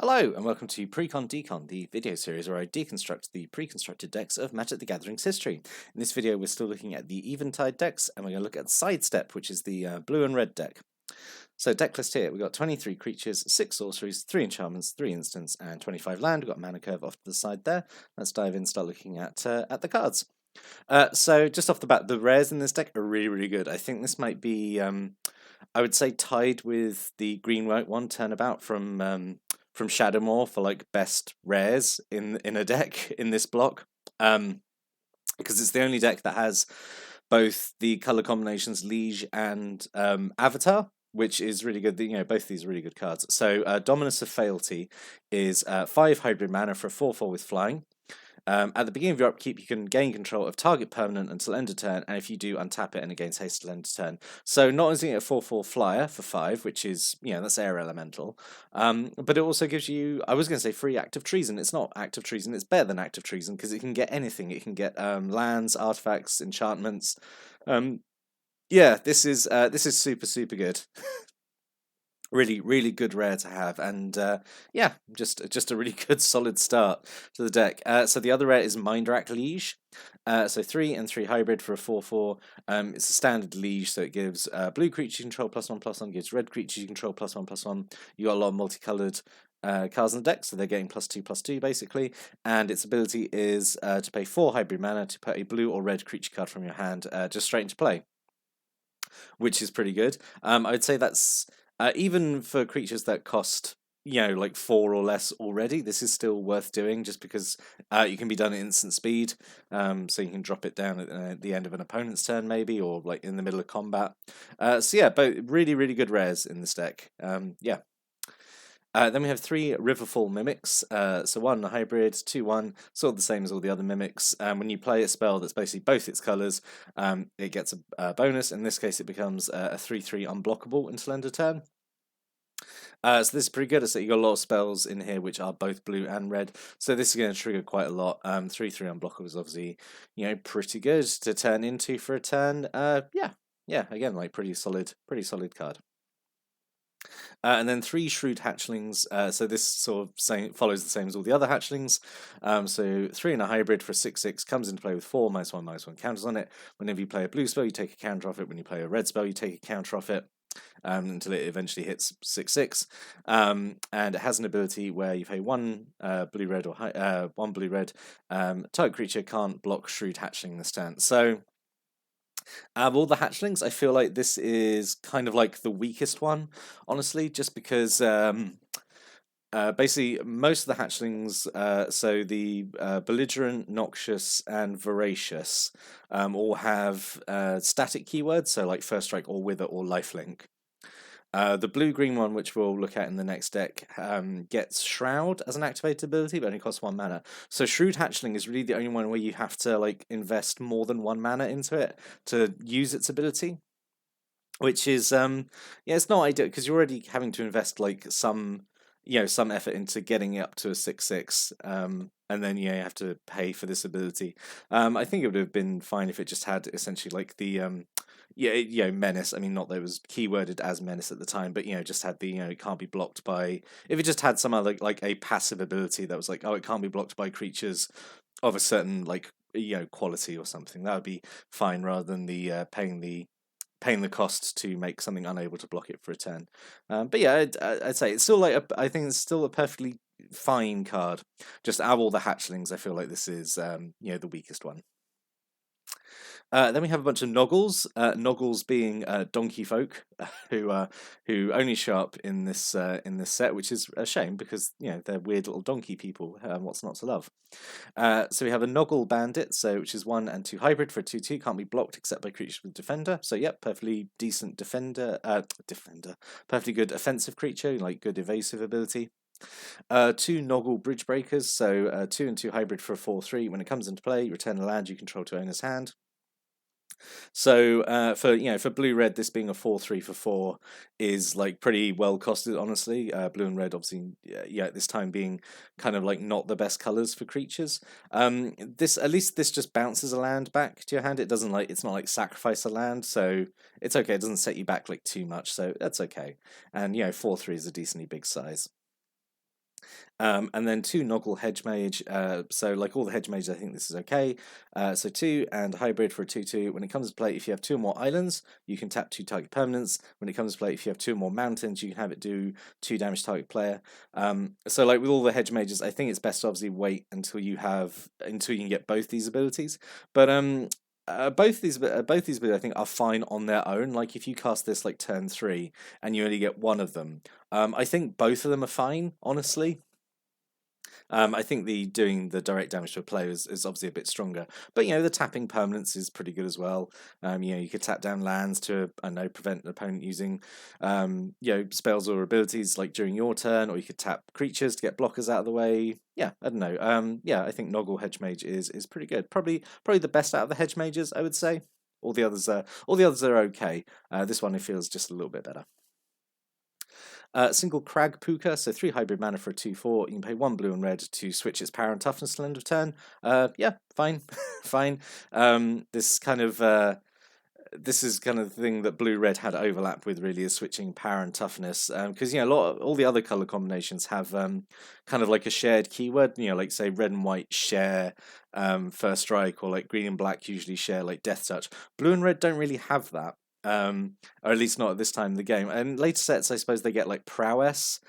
Hello and welcome to Precon Decon, the video series where I deconstruct the pre-constructed decks of Magic the Gathering's history. In this video we're still looking at the Eventide decks and we're going to look at Sidestep, which is the blue and red deck. So Decklist here, we've got 23 creatures, 6 sorceries, 3 enchantments, 3 instants and 25 land. We've got a mana curve off to the side there. Let's dive in and start looking at the cards. So just off the bat, the rares in this deck are really good. I think this might be, I would say, tied with the green-white one, Turnabout from Shadowmoor for like best rares in a deck in this block, because it's the only deck that has both the color combinations Liege and Avatar, which is really good. You know, both of these are really good cards. So Dominus of Fealty is 5 hybrid mana for a 4/4 with flying. At the beginning of your upkeep, you can gain control of target permanent until end of turn, and if you do, untap it and it gains haste till end of turn. So not only is it a 4/4 flyer for 5, which is, you know, that's air elemental, but it also gives you, I was going to say free Act of Treason. It's not Act of Treason, it's better than Act of Treason because it can get anything. It can get lands, artifacts, enchantments. Yeah, this is super good. Really good rare to have, and yeah, just a really good solid start to the deck. So the other rare is Mindrak Liege. So 3 and 3 hybrid for a 4/4. It's a standard Liege, so it gives blue creature control +1/+1, gives red creature control +1/+1. You got a lot of multicolored cards in the deck, so they're getting +2/+2 basically. And its ability is to pay 4 hybrid mana to put a blue or red creature card from your hand just straight into play, which is pretty good. I would say that's even for creatures that cost, you know, like 4 or less already, this is still worth doing just because you can be done at instant speed. So you can drop it down at the end of an opponent's turn maybe, or like in the middle of combat. So yeah, but really good rares in this deck. Yeah. Then we have 3 Riverfall Mimics. So 1 hybrid, 2/1, sort of the same as all the other mimics. When you play a spell that's basically both its colours, it gets a bonus. In this case, it becomes a 3/3 unblockable until end of turn. So this is pretty good. So you got a lot of spells in here which are both blue and red. So this is going to trigger quite a lot. 3/3 unblockable is obviously, you know, pretty good to turn into for a turn. Yeah. Again, like pretty solid card. And then 3 Shrewd Hatchlings. So this sort of follows the same as all the other Hatchlings. So 3 and a hybrid for 6/6 comes into play with 4 -1/1 counters on it. Whenever you play a blue spell, you take a counter off it. When you play a red spell, you take a counter off it. Until it eventually hits 6/6, and it has an ability where you pay 1 blue-red or 1 blue-red. Target creature can't block Shrewd Hatchling in the stand. So out of all the hatchlings, I feel like this is kind of like the weakest one, honestly, just because basically most of the hatchlings, so the belligerent, noxious, and voracious, all have static keywords, so like first strike or wither or lifelink. The blue-green one, which we'll look at in the next deck, gets Shroud as an activated ability, but only costs 1 mana. So Shrewd Hatchling is really the only one where you have to like invest more than 1 mana into it to use its ability, which is yeah, it's not ideal because you're already having to invest like some effort into getting it up to a 6/6, and then you have to pay for this ability. I think it would have been fine if it just had essentially like the menace. I mean, not that it was keyworded as menace at the time, but just had the it can't be blocked by. If it just had some other like a passive ability that was like, oh, it can't be blocked by creatures of a certain like quality or something, that would be fine rather than the paying the cost to make something unable to block it for a turn. But yeah, I'd say it's still like I think it's still a perfectly fine card. Just out of all the hatchlings, I feel like this is the weakest one. Then we have a bunch of Noggles. Noggles being donkey folk who only show up in this set, which is a shame because they're weird little donkey people. What's not to love? So we have a Noggle Bandit, which is 1 and 2 hybrid for a 2/2, can't be blocked except by creatures with Defender. So yep, perfectly decent defender, perfectly good offensive creature, like good evasive ability. 2 Noggle Bridge Breakers, so 2 and 2 hybrid for a 4/3. When it comes into play, you return a land you control to owner's hand. So for blue-red, this being a 4/3 for 4 is like pretty well costed, honestly. Blue and red, obviously, at this time being kind of like not the best colors for creatures. This just bounces a land back to your hand. It doesn't it's not like sacrifice a land, so it's okay. It doesn't set you back like too much, so that's okay. And 4/3 is a decently big size. And then 2 Noggle Hedge Mage. So like all the Hedge Mages, I think this is okay. So 2 and hybrid for a 2/2. When it comes to play, if you have 2 or more islands, you can tap 2 target permanents. When it comes to play, if you have 2 or more mountains, you can have it do 2 damage to target player. So like with all the Hedge Mages, I think it's best to obviously wait until you can get both these abilities. But both these abilities I think are fine on their own. Like if you cast this like turn 3 and you only get one of them, I think both of them are fine, honestly. I think the doing the direct damage to a player is obviously a bit stronger, but the tapping permanence is pretty good as well. You could tap down lands to, I don't know, prevent an opponent using spells or abilities like during your turn, or you could tap creatures to get blockers out of the way. Yeah, I don't know. I think Noggle Hedge Mage is pretty good. Probably the best out of the Hedge Mages, I would say. All the others are okay. This one it feels just a little bit better. Single Crag Puka, so 3 hybrid mana for a 2/4. You can pay 1 blue and red to switch its power and toughness till end of turn. Yeah, fine, fine. This is kind of the thing that blue red had overlap with, really, is switching power and toughness, because all the other color combinations have kind of like a shared keyword. Like say red and white share first strike, or like green and black usually share like death touch. Blue and red don't really have that. Or at least not at this time in the game. And later sets, I suppose they get like prowess,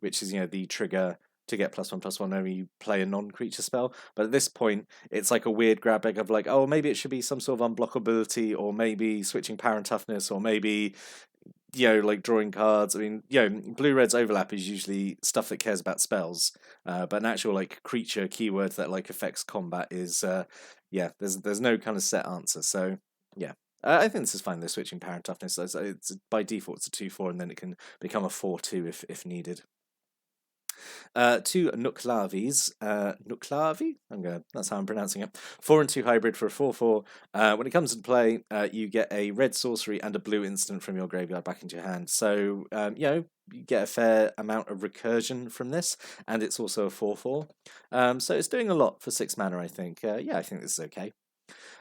which is the trigger to get +1/+1 whenever you play a non-creature spell. But at this point, it's like a weird grab bag of like, oh, maybe it should be some sort of unblockability, or maybe switching power and toughness, or maybe like drawing cards. I mean, blue red's overlap is usually stuff that cares about spells, but an actual like creature keyword that like affects combat is there's no kind of set answer. So yeah. I think this is fine. They're switching power and toughness. So it's by default it's a 2/4, and then it can become a 4/2 if needed. 2 Nuklavis. Nuklavi? That's how I'm pronouncing it. 4 and 2 hybrid for a 4/4. When it comes into play, you get a red sorcery and a blue instant from your graveyard back into your hand. So, you get a fair amount of recursion from this, and it's also a 4/4. So it's doing a lot for 6 mana, I think. I think this is okay.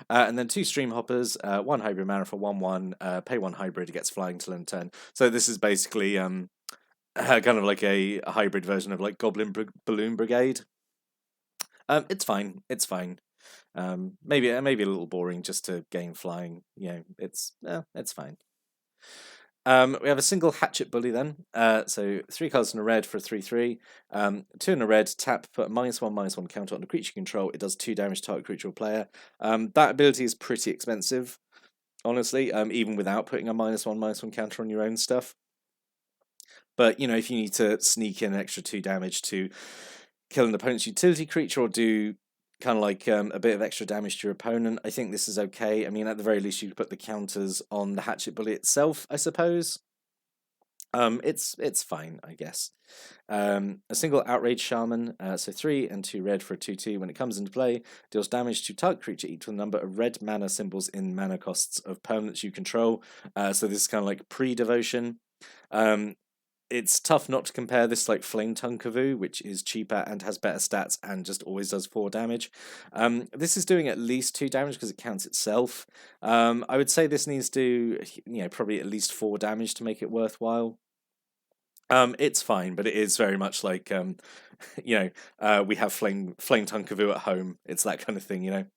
And then 2 stream hoppers, 1 hybrid mana for 1/1. Pay 1 hybrid, it gets flying till end turn. So this is basically kind of like a hybrid version of like Goblin Balloon Brigade. It's fine. It's fine. Maybe a little boring just to gain flying. It's fine. We have a single Hatchet Bully then. So 3 cards in a red for a 3/3. 2 in a red, tap, put a -1/-1 counter on a creature control. It does 2 damage to target creature or player. That ability is pretty expensive, honestly, even without putting a -1/-1 counter on your own stuff. But, if you need to sneak in an extra 2 damage to kill an opponent's utility creature, or do kind of like a bit of extra damage to your opponent, I think this is okay. I mean, at the very least, you could put the counters on the Hatchet Bully itself, I suppose. It's fine, I guess. A single Outrage Shaman, so 3 and 2 red for a 2/2. When it comes into play, deals damage to target creature equal to the number of red mana symbols in mana costs of permanents you control. So this is kind of like pre-devotion. It's tough not to compare this like Flame Tongue Kavu, which is cheaper and has better stats and just always does 4 damage. This is doing at least 2 damage because it counts itself. I would say this needs to, probably at least 4 damage to make it worthwhile. It's fine, but it is very much like, we have Flame Tongue Kavu at home. It's that kind of thing.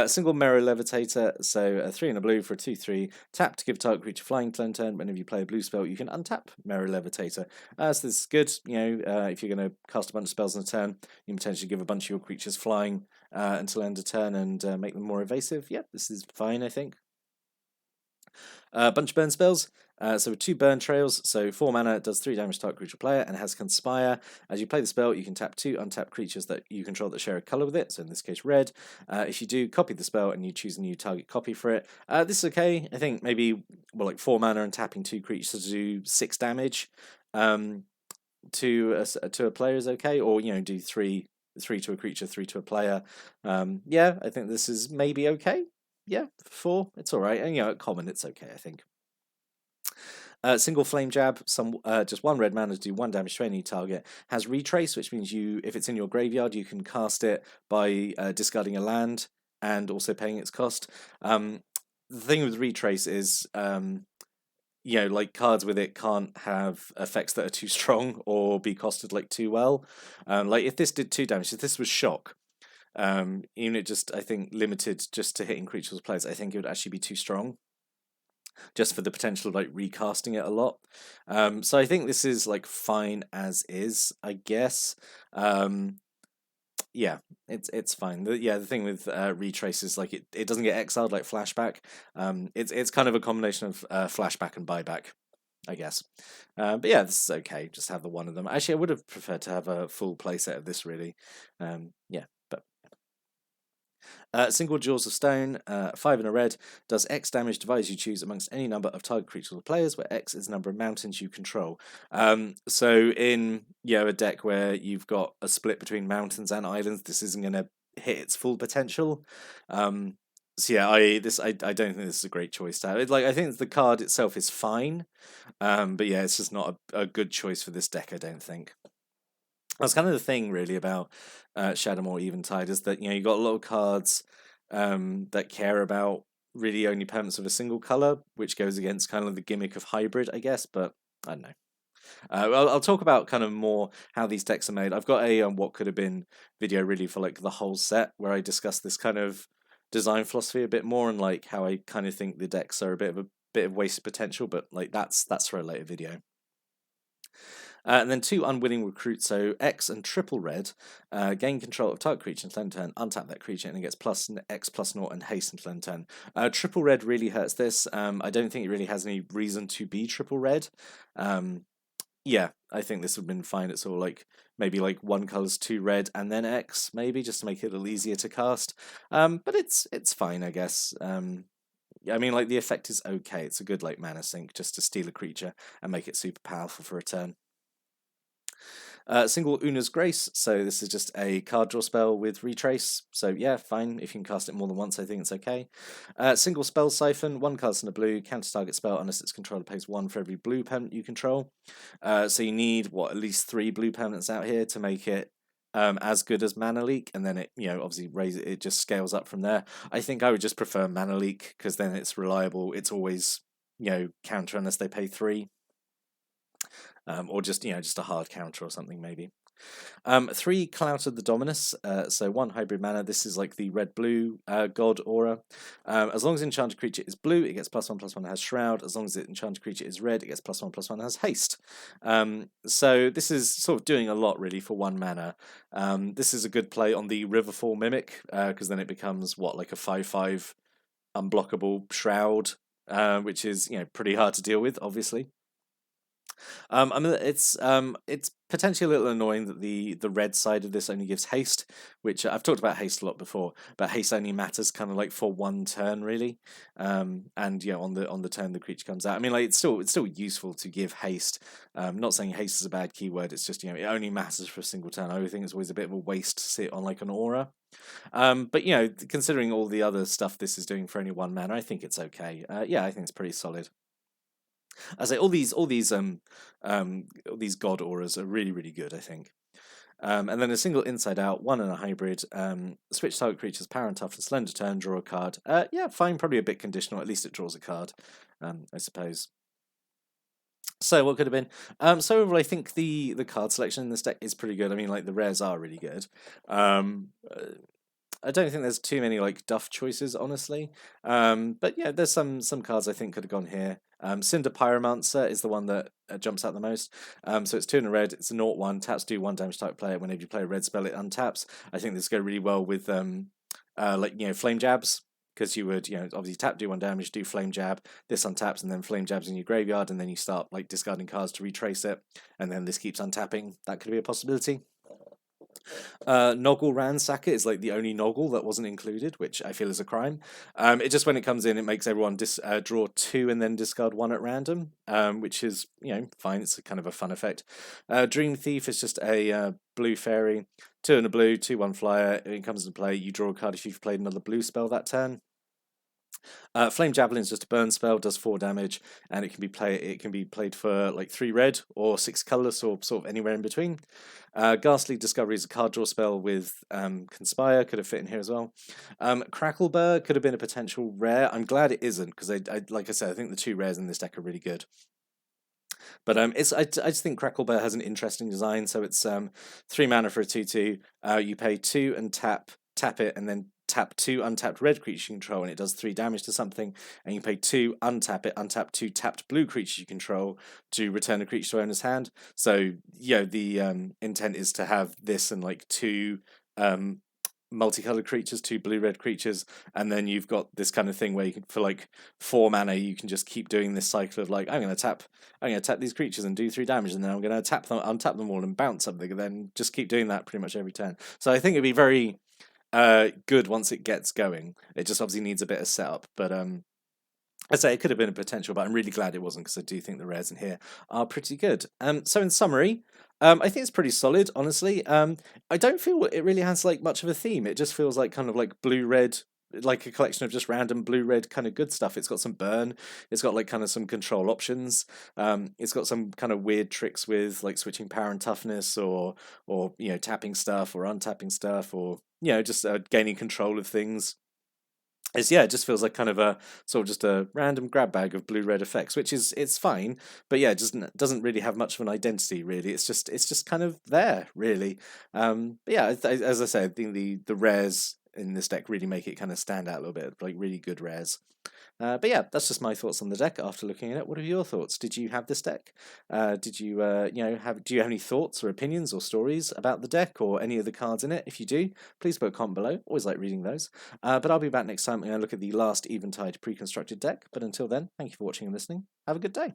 Single Mirror Levitator, so a 3 and a blue for a 2/3. Tap to give target creature flying till end turn. Whenever you play a blue spell, you can untap Mirror Levitator. So this is good. If you're going to cast a bunch of spells in a turn, you can potentially give a bunch of your creatures flying until end of turn and make them more evasive. Yeah, this is fine, I think. A bunch of burn spells. So with 2 burn trails, so 4 mana, does 3 damage to target creature player, and has Conspire. As you play the spell, you can tap 2 untapped creatures that you control that share a colour with it, so in this case red. If you do, copy the spell and you choose a new target copy for it. This is okay. I think maybe like 4 mana and tapping 2 creatures to do 6 damage to a player is okay, or do 3 to a creature, 3 to a player. I think this is maybe okay. Yeah, 4, it's all right. And at common, it's okay, I think. Single Flame Jab, just 1 red mana to do 1 damage to any target. Has Retrace, which means if it's in your graveyard, you can cast it by discarding a land and also paying its cost. The thing with Retrace is you know, like cards with it can't have effects that are too strong or be costed like too well. Like if this did 2 damage, if this was shock, even it just I think limited just to hitting creatures or players, I think it would actually be too strong just for the potential of like recasting it a lot. So I think this is like fine as is, I guess. Um, yeah, it's fine. The thing with retrace is like it doesn't get exiled like flashback. It's kind of a combination of flashback and buyback, I guess. But yeah, this is okay. Just have the one of them. Actually, I would have preferred to have a full playset of this, really. Yeah, but single Jaws of Stone, 5 and a red, does X damage to you choose amongst any number of target creatures or players, where X is the number of mountains you control. So in a deck where you've got a split between mountains and islands, this isn't going to hit its full potential. So yeah, I don't think this is a great choice to have. Like I think the card itself is fine, but yeah, it's just not a good choice for this deck. I don't think. That's kind of the thing, really, about Shadowmoor Eventide is that you got a lot of cards that care about really only permanents of a single color, which goes against kind of the gimmick of hybrid, I guess. But I don't know. I'll talk about kind of more how these decks are made. I've got a what could have been video really for like the whole set where I discuss this kind of design philosophy a bit more and like how I kind of think the decks are a bit of wasted potential. But like that's for a later video. And then 2 unwilling recruits, so X and triple red, gain control of target creature until end turn, untap that creature, and it gets plus X plus 0 and haste until end turn. Triple red really hurts this. I don't think it really has any reason to be triple red. Yeah, I think this would have been fine. It's all like maybe like 1 color's 2 red and then X, maybe just to make it a little easier to cast. But it's fine, I guess. I mean, like the effect is okay. It's a good like mana sink just to steal a creature and make it super powerful for a turn. Single Una's Grace, so this is just a card draw spell with retrace, so yeah, fine. If you can cast it more than once, I think it's okay. Single Spell Siphon, 1 card in a blue, counter target spell unless its controller pays 1 for every blue permanent you control. So you need, at least 3 blue permanents out here to make it as good as Mana Leak, and then it, obviously it just scales up from there. I think I would just prefer Mana Leak, because then it's reliable, it's always, counter unless they pay 3. Or just a hard counter or something maybe. 3 Clout of the Dominus, so 1 hybrid mana. This is like the red-blue god aura. As long as enchanted creature is blue, it gets +1/+1 has Shroud. As long as the enchanted creature is red, it gets +1/+1 has Haste. So this is sort of doing a lot really for 1 mana. This is a good play on the Riverfall Mimic, because then it becomes like a 5/5 unblockable Shroud, which is pretty hard to deal with, obviously. I mean, it's potentially a little annoying that the red side of this only gives haste, which I've talked about haste a lot before, but haste only matters kind of like for 1 turn really, and on the turn the creature comes out. I mean, like it's still useful to give haste. Not saying haste is a bad keyword. It's just it only matters for a single turn. I think it's always a bit of a waste to sit on like an aura. But considering all the other stuff this is doing for only 1 mana, I think it's okay. Yeah, I think it's pretty solid. I say all these god auras are really, really good, I think. And then a single Inside Out, 1 and a hybrid. Switch target creature's power and toughness, slender turn, draw a card. Yeah, fine, probably a bit conditional. At least it draws a card, I suppose. So what could have been? So overall, I think the card selection in this deck is pretty good. I mean, like the rares are really good. I don't think there's too many like duff choices, honestly. But yeah, there's some cards I think could have gone here. Cinder Pyromancer is the one that jumps out the most. So it's 2 and a red. It's a 0/1. Taps do 1 damage type player. Whenever you play a red spell, it untaps. I think this go really well with Flame Jabs, because you would obviously tap, do 1 damage, do Flame Jab. This untaps and then Flame Jabs in your graveyard, and then you start like discarding cards to retrace it, and then this keeps untapping. That could be a possibility. Noggle Ransacker is like the only Noggle that wasn't included, which I feel is a crime. It just, when it comes in, it makes everyone draw 2 and then discard 1 at random, which is fine. It's a kind of a fun effect. Dream Thief is just a blue fairy, 2 and a blue, 2/1 flyer. It comes into play. You draw a card if you've played another blue spell that turn. Flame Javelin is just a burn spell, does 4 damage, and it can be played for like 3 red or 6 colorless or sort of anywhere in between. Ghastly Discovery is a card draw spell with Conspire, could have fit in here as well. Crackleburr could have been a potential rare. I'm glad it isn't because like I said, I think the 2 rares in this deck are really good. But I just think Crackleburr has an interesting design. So it's 3 mana for a 2/2. You pay 2 and tap it, and then tap 2 untapped red creatures you control, and it does 3 damage to something. And you pay 2, untap it, untap 2 tapped blue creatures you control to return a creature to owner's hand. So the intent is to have this and like 2 multicolored creatures, 2 blue-red creatures, and then you've got this kind of thing where you can, for like 4 mana, you can just keep doing this cycle of like, I'm gonna tap these creatures and do 3 damage, and then I'm gonna untap them all and bounce something, and then just keep doing that pretty much every turn. So I think it'd be very good once it gets going. It just obviously needs a bit of setup, but I'd say it could have been a potential, but I'm really glad it wasn't because I do think the rares in here are pretty good. So in summary, I think it's pretty solid, honestly. I don't feel it really has like much of a theme. It just feels like kind of like blue-red, like a collection of just random blue-red kind of good stuff. It's got some burn. It's got like kind of some control options. It's got some kind of weird tricks with like switching power and toughness, or tapping stuff or untapping stuff, or just gaining control of things. It just feels like kind of a sort of just a random grab bag of blue-red effects, which it's fine, but yeah, it doesn't really have much of an identity really. It's just kind of there really. But yeah, as I said, I think the rares in this deck really make it kind of stand out a little bit, like really good rares. But yeah, that's just my thoughts on the deck after looking at it. What are your thoughts? Did you have this deck? Did you do you have any thoughts or opinions or stories about the deck or any of the cards in it? If you do, please put a comment below. Always like reading those. But I'll be back next time and I'll look at the last Eventide pre-constructed deck. But until then, thank you for watching and listening. Have a good day.